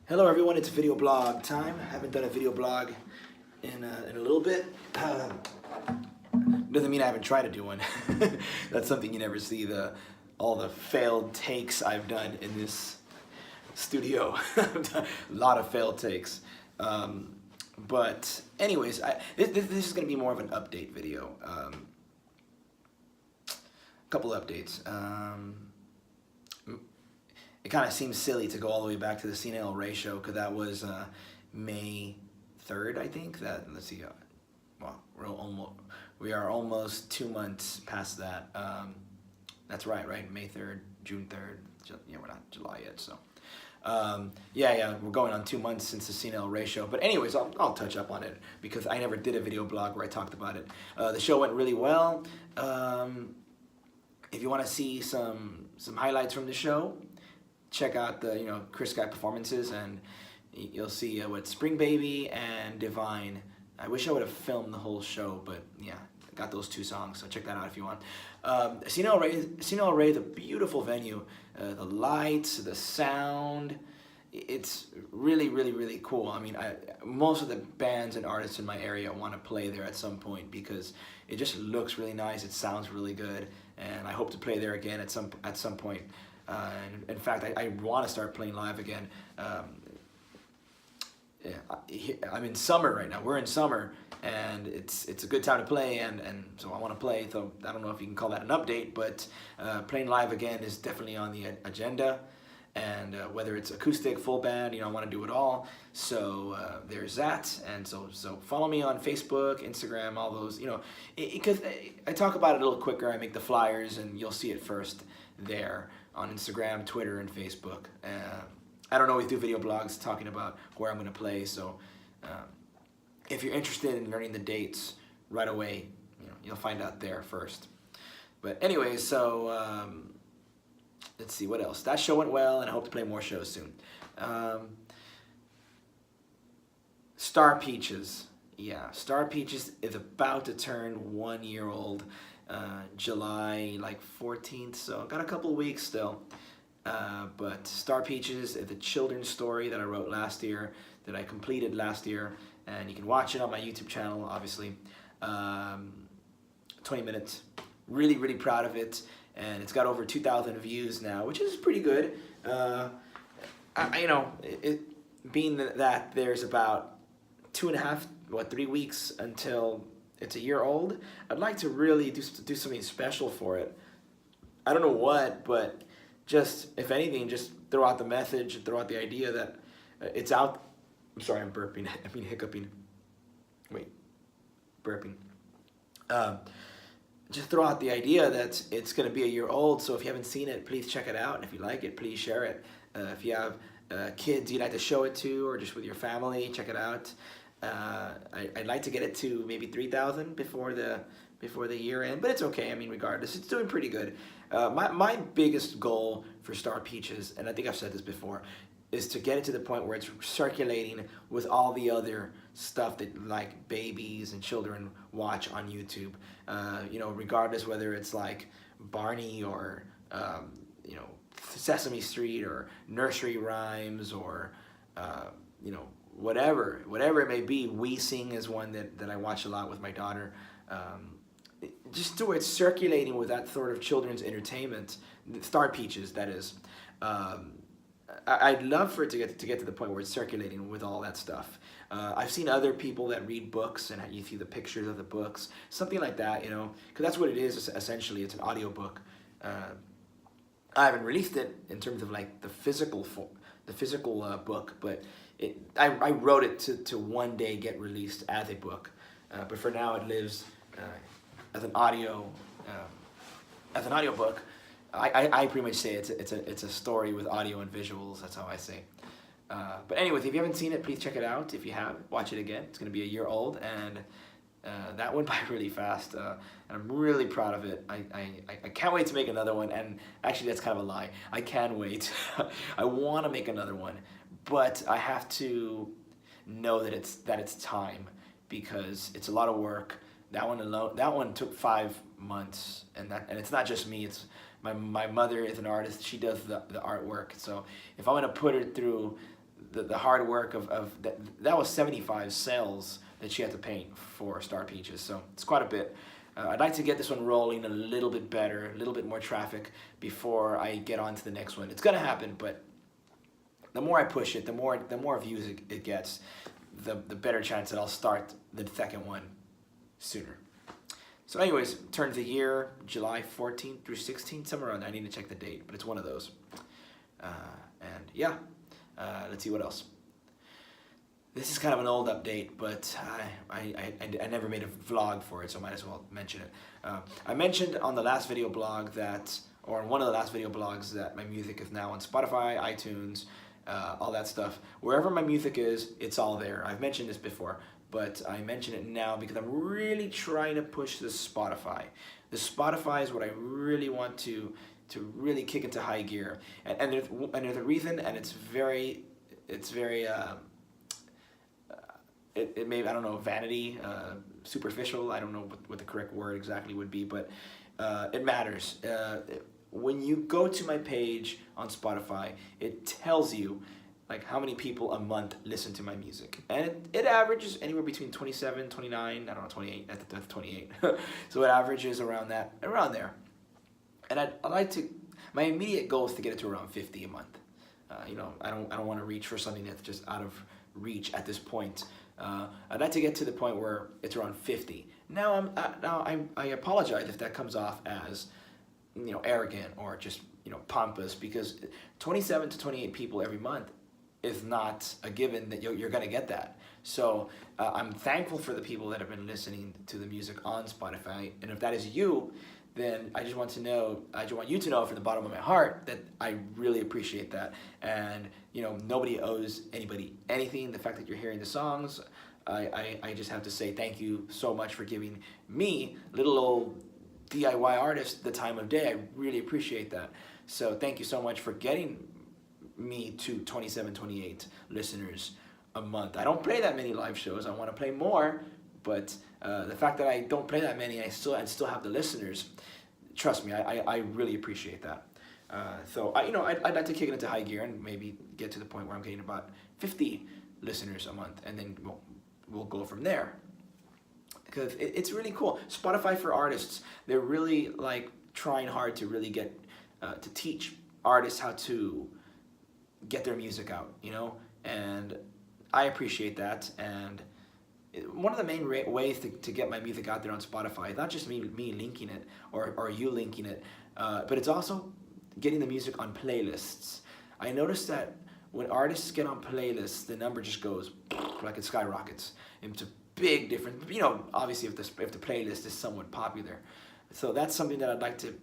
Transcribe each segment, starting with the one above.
Hello everyone, it's video blog time. I haven't done a video blog in a little bit. Doesn't mean I haven't tried to do one. That's something you never see, all the failed takes I've done in this studio. A lot of failed takes. But anyways, this is going to be more of an update video. A couple updates. It kind of seems silly to go all the way back to the Cena Ray show because that was May 3rd, I think. Let's see. Well, we are almost 2 months past that. That's right? May 3rd, June 3rd. Yeah, we're not July yet, so. Yeah, we're going on 2 months since the Cena Ray show. But anyways, I'll touch up on it because I never did a video blog where I talked about it. The show went really well. If you want to see some highlights from the show, check out the Cris Sky performances, and you'll see what Spring Baby and Divine. I wish I would have filmed the whole show, but yeah, I got those 2 songs, so check that out if you want. Cena Ray, the beautiful venue, the lights, the sound, it's really, really, really cool. I mean, most of the bands and artists in my area want to play there at some point because it just looks really nice. It sounds really good, and I hope to play there again at some point. And in fact, I want to start playing live again. I'm in summer right now. We're in summer, and it's a good time to play, and so I want to play. So I don't know if you can call that an update, but playing live again is definitely on the agenda. And whether it's acoustic, full band, I want to do it all. So there's that. And so follow me on Facebook, Instagram, all those. Because I talk about it a little quicker. I make the flyers, and you'll see it first there on Instagram, Twitter, and Facebook. I don't always do video blogs talking about where I'm going to play, so if you're interested in learning the dates right away, you'll find out there first. But anyway, so let's see what else. That show went well, and I hope to play more shows soon. Star Peaches. Yeah, Star Peaches is about to turn 1 year old. July 14th, so I've got a couple weeks still. But Star Peaches is the children's story that I wrote last year, that I completed last year, and you can watch it on my YouTube channel, obviously. 20 minutes. Really, really proud of it, and it's got over 2,000 views now, which is pretty good. Being that there's about 3 weeks until it's a year old, I'd like to really do something special for it. I don't know what, but just, if anything, just throw out the message, throw out the idea that it's out. I'm sorry, I'm burping. I mean hiccuping. Wait, burping. Just throw out the idea that it's going to be a year old, so if you haven't seen it, please check it out. And if you like it, please share it. If you have kids you'd like to show it to, or just with your family, check it out. I'd like to get it to maybe 3,000 before the year end, but it's okay. I mean, regardless, it's doing pretty good. My biggest goal for Star Peaches, and I think I've said this before, is to get it to the point where it's circulating with all the other stuff that like babies and children watch on YouTube. Regardless whether it's like Barney or Sesame Street or nursery rhymes or whatever it may be. We Sing is one that I watch a lot with my daughter. Just so it's circulating with that sort of children's entertainment, Star Peaches, that is. I'd love for it to get to the point where it's circulating with all that stuff. I've seen other people that read books, and you see the pictures of the books, something like that, because that's what it is, essentially. It's an audiobook. I haven't released it in terms of like the physical book, but I wrote it to one day get released as a book. But for now, it lives as an audio book. I pretty much say it's a story with audio and visuals. That's how I say. But anyways, if you haven't seen it, please check it out. If you have, watch it again. It's going to be a year old, and that went by really fast. And I'm really proud of it. I can't wait to make another one. And actually, that's kind of a lie. I can wait. I want to make another one, but I have to know that it's time, because it's a lot of work. That one took 5 months, and it's not just me. It's my mother is an artist. She does the artwork. So if I'm gonna put her through the hard work of that was 75 cells that she had to paint for Star Peaches, so it's quite a bit. I'd like to get this one rolling a little bit better, a little bit more traffic before I get on to the next one. It's gonna happen, but the more I push it, the more views it gets, the better chance that I'll start the second one sooner. So anyways, turn of the year, July 14th through 16th, somewhere around there. I need to check the date, but it's one of those. And yeah, let's see what else. This is kind of an old update, but I never made a vlog for it, so I might as well mention it. I mentioned on the last video blog that, or on one of the last video blogs, that my music is now on Spotify, iTunes, all that stuff. Wherever my music is, it's all there. I've mentioned this before, but I mention it now because I'm really trying to push the Spotify. The Spotify is what I really want to really kick into high gear. And there's a reason, and it's very it may, I don't know, vanity, superficial, I don't know what the correct word exactly would be, but it matters. When you go to my page on Spotify, it tells you like how many people a month listen to my music. And it averages anywhere between 27, 29, I don't know, 28, that's 28. So it averages around there. And I'd like to, my immediate goal is to get it to around 50 a month. You know, I don't want to reach for something that's just out of reach at this point. I'd like to get to the point where it's around 50. Now I apologize if that comes off as, you know, arrogant or just, you know, pompous, because 27 to 28 people every month is not a given that you're going to get that. So I'm thankful for the people that have been listening to the music on Spotify, and if that is you, then I just want you to know from the bottom of my heart that I really appreciate that. And you know, nobody owes anybody anything. The fact that you're hearing the songs, I just have to say thank you so much for giving me, little old DIY artist, the time of day. I really appreciate that. So thank you so much for getting me to 27, 28 listeners a month. I don't play that many live shows. I want to play more, but the fact that I don't play that many, I still have the listeners. Trust me, I really appreciate that. So I'd like to kick it into high gear and maybe get to the point where I'm getting about 50 listeners a month, and then we'll go from there. Because it's really cool. Spotify for artists, they're really like trying hard to really get to teach artists how to get their music out, you know, and I appreciate that. And one of the main ways to get my music out there on Spotify is not just me linking it or you linking it, but it's also getting the music on playlists. I noticed that when artists get on playlists, the number just goes like it skyrockets. It's a big difference, you know, obviously if the playlist is somewhat popular. So that's something that I'd like to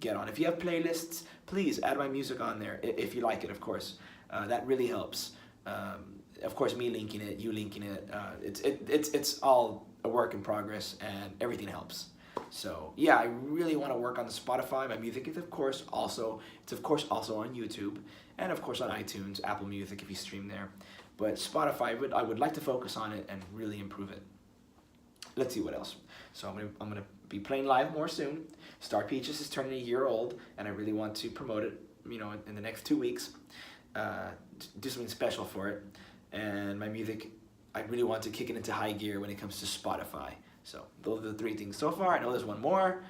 get on. If you have playlists, please add my music on there if you like it, of course. That really helps. Of course, me linking it, you linking it, it's all a work in progress, and everything helps. So yeah, I really want to work on the Spotify. My music is of course also on YouTube, and of course on iTunes, Apple Music if you stream there. But Spotify, I would like to focus on it and really improve it. Let's see what else. So I'm gonna be playing live more soon. Star Peaches is turning a year old, and I really want to promote it, you know, in the next 2 weeks. Do something special for it. And my music, I really want to kick it into high gear when it comes to Spotify. So those are the 3 things so far. I know there's one more.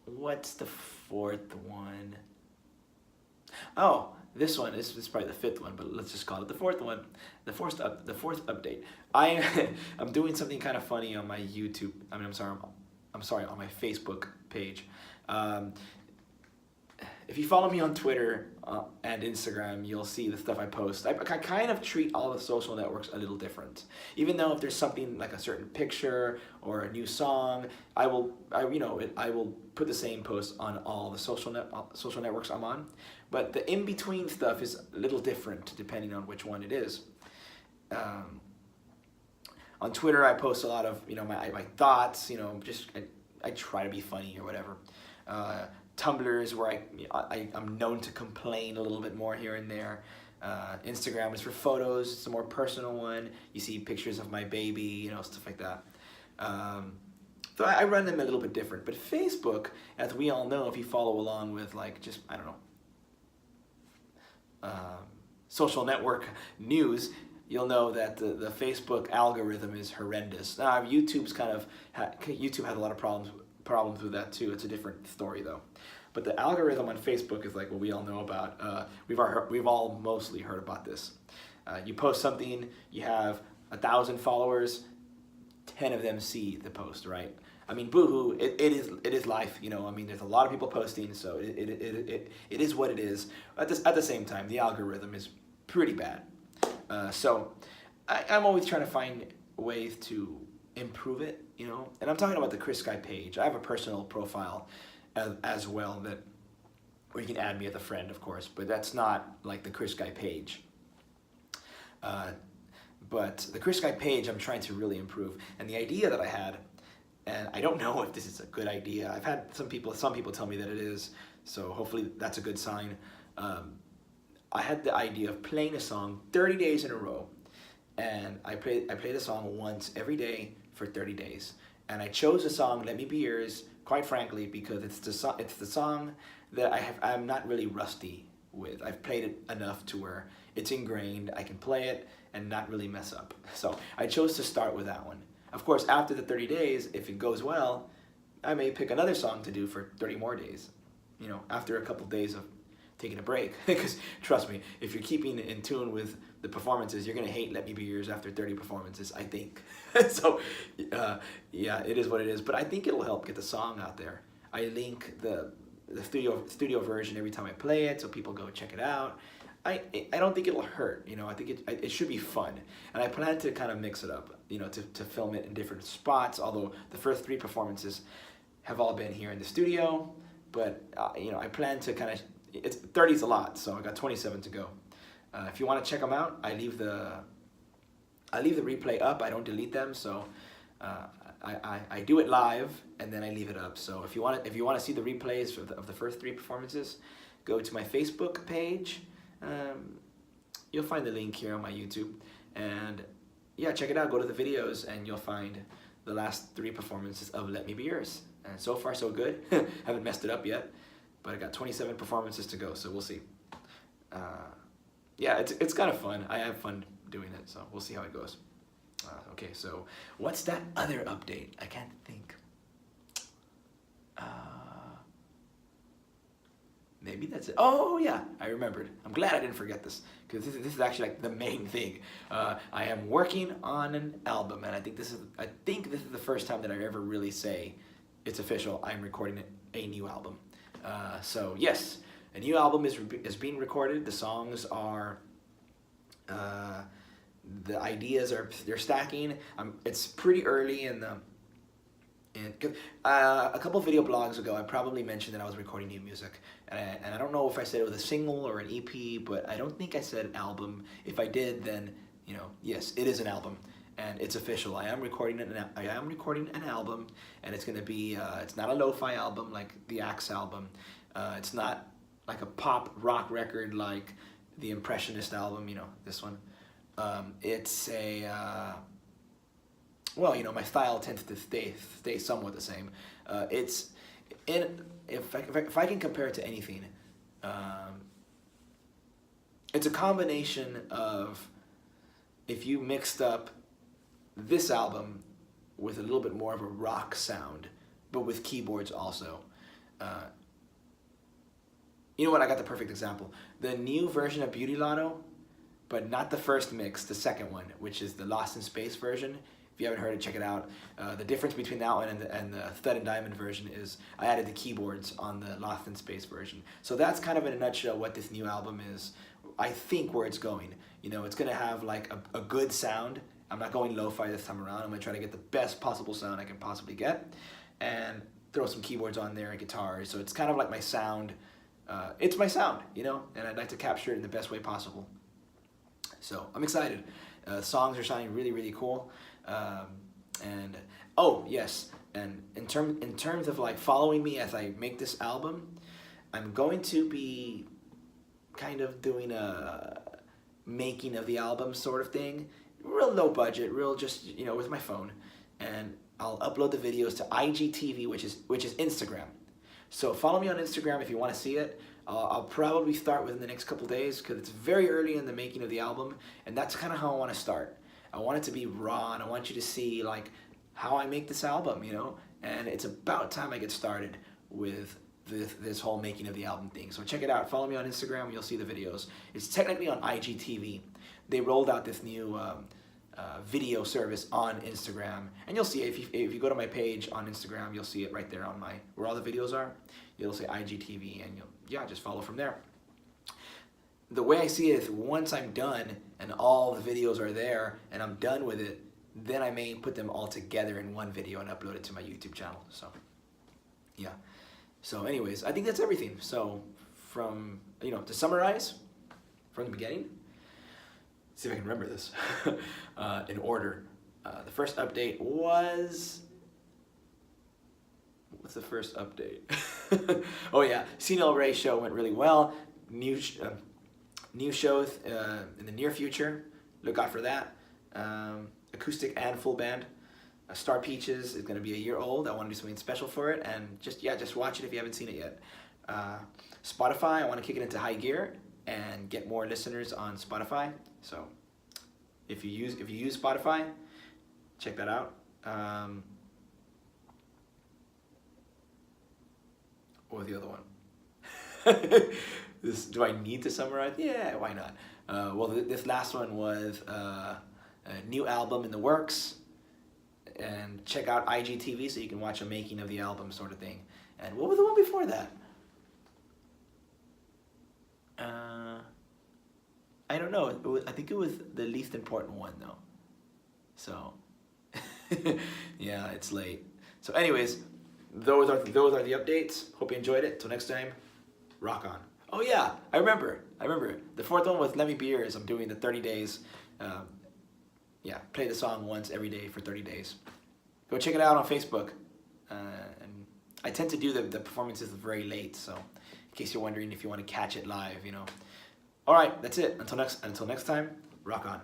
What's the 4th one? Oh, this one is probably the 5th one, but let's just call it the 4th one. The fourth update. I'm doing something kind of funny on my YouTube. I'm sorry, on my Facebook page. If you follow me on Twitter and Instagram, you'll see the stuff I post. I kind of treat all the social networks a little different. Even though if there's something like a certain picture or a new song, I will put the same post on all the social networks I'm on. But the in-between stuff is a little different depending on which one it is. On Twitter, I post a lot of my thoughts. Just I try to be funny or whatever. Tumblr is where I'm known to complain a little bit more here and there. Instagram is for photos. It's a more personal one. You see pictures of my baby, stuff like that. So I run them a little bit different. But Facebook, as we all know, if you follow along with social network news, you'll know that the Facebook algorithm is horrendous. Now, YouTube's YouTube has a lot of problems with that too. It's a different story though. But the algorithm on Facebook is like what we all know about. We've all mostly heard about this. You post something, you have 1,000 followers, 10 of them see the post, right? I mean, boohoo, it is life, you know. I mean, there's a lot of people posting, so it is what it is. At the same time, the algorithm is pretty bad. So I'm always trying to find ways to improve it, you know. And I'm talking about the Cris Sky page. I have a personal profile as well where you can add me as a friend, of course, but that's not like the Cris Sky page. But the Cris Sky page, I'm trying to really improve. And the idea that I had, and I don't know if this is a good idea. I've had some people tell me that it is, so hopefully that's a good sign. I had the idea of playing a song 30 days in a row, and I played the song once every day for 30 days. And I chose the song "Let Me Be Yours," quite frankly, because it's the song that I'm not really rusty with. I've played it enough to where it's ingrained. I can play it and not really mess up. So I chose to start with that one. Of course, after the 30 days, if it goes well, I may pick another song to do for 30 more days. You know, after a couple days of taking a break. Because trust me, if you're keeping in tune with the performances, you're gonna hate "Let Me Be Yours" after 30 performances, I think. So, yeah, it is what it is. But I think it'll help get the song out there. I link the studio version every time I play it, so people go check it out. I don't think it'll hurt, you know. I think it should be fun, and I plan to kind of mix it up, you know, to film it in different spots. Although the first 3 performances have all been here in the studio, but you know, I plan to kind of. 30 is a lot, so I got 27 to go. If you want to check them out, I leave the replay up. I don't delete them, so I do it live and then I leave it up. So if you want to see the replays of the first 3 performances, go to my Facebook page. You'll find the link here on my YouTube, and yeah, check it out. Go to the videos and you'll find the last 3 performances of "Let Me Be Yours." And so far so good. Haven't messed it up yet, but I got 27 performances to go, so we'll see. Yeah, it's kind of fun. I have fun doing it, so we'll see how it goes. Okay, so what's that other update? I can't think. Maybe that's it. Oh yeah, I remembered. I'm glad I didn't forget this, because this is actually like the main thing. I am working on an album, and I think this is the first time that I ever really say it's official. I'm recording a new album. So yes, a new album is being recorded. The songs are, the ideas they're stacking. It's pretty early in the. A couple video blogs ago, I probably mentioned that I was recording new music, and I don't know if I said it was a single or an EP, but I don't think I said album. If I did, then you know, yes, it is an album, and it's official. I am recording an album, and it's gonna be. It's not a lo-fi album like the Axe album. It's not like a pop rock record like the Impressionist album. You know, this one. It's a. Well, you know, my style tends to stay somewhat the same. If I can compare it to anything, it's a combination of if you mixed up this album with a little bit more of a rock sound, but with keyboards also. You know what? I got the perfect example. The new version of Beauty Lotto, but not the first mix, the second one, which is the Lost in Space version. If you haven't heard it, check it out. The difference between that one and the Stud and Diamond version is I added the keyboards on the Lost in Space version. So that's kind of in a nutshell what this new album is. I think where it's going. You know, it's gonna have like a good sound. I'm not going lo-fi this time around. I'm gonna try to get the best possible sound I can possibly get, and throw some keyboards on there and guitars. So it's kind of like my sound. It's my sound, you know, and I'd like to capture it in the best way possible. So I'm excited. Songs are sounding really, really cool. And oh yes, and in terms of like following me as I make this album, I'm going to be kind of doing a making of the album sort of thing, real low budget, real just, you know, with my phone, and I'll upload the videos to IGTV, which is Instagram. So follow me on Instagram if you want to see it. I'll probably start within the next couple days because it's very early in the making of the album, and that's kind of how I want to start. I want it to be raw, and I want you to see like how I make this album, you know. And it's about time I get started with this whole making of the album thing. So check it out. Follow me on Instagram. You'll see the videos. It's technically on IGTV. They rolled out this new video service on Instagram, and you'll see it. If you go to my page on Instagram, you'll see it right there on where all the videos are. You'll say IGTV, and just follow from there. The way I see it is once I'm done and all the videos are there and I'm done with it, then I may put them all together in one video and upload it to my YouTube channel. So yeah. So anyways, I think that's everything. So from, to summarize from the beginning, see if I can remember this in order. The first update was, what's the first update? Oh yeah, CNL Ray show went really well. New shows in the near future. Look out for that. Acoustic and full band. Star Peaches is going to be a year old. I want to do something special for it, and just watch it if you haven't seen it yet. Spotify, I want to kick it into high gear and get more listeners on Spotify. So if you use Spotify, check that out. What was the other one? Do I need to summarize? Yeah, why not? Well, this last one was a new album in the works. And check out IGTV so you can watch a making of the album sort of thing. And what was the one before that? I don't know. I think it was the least important one though. So yeah, it's late. So anyways, those are the updates. Hope you enjoyed it. Till next time, rock on. Oh yeah, I remember. The fourth one was Let Me Be Yours. I'm doing the 30 days. Play the song once every day for 30 days. Go check it out on Facebook. And I tend to do the performances very late, so in case you're wondering if you want to catch it live, All right, that's it. Until next time, rock on.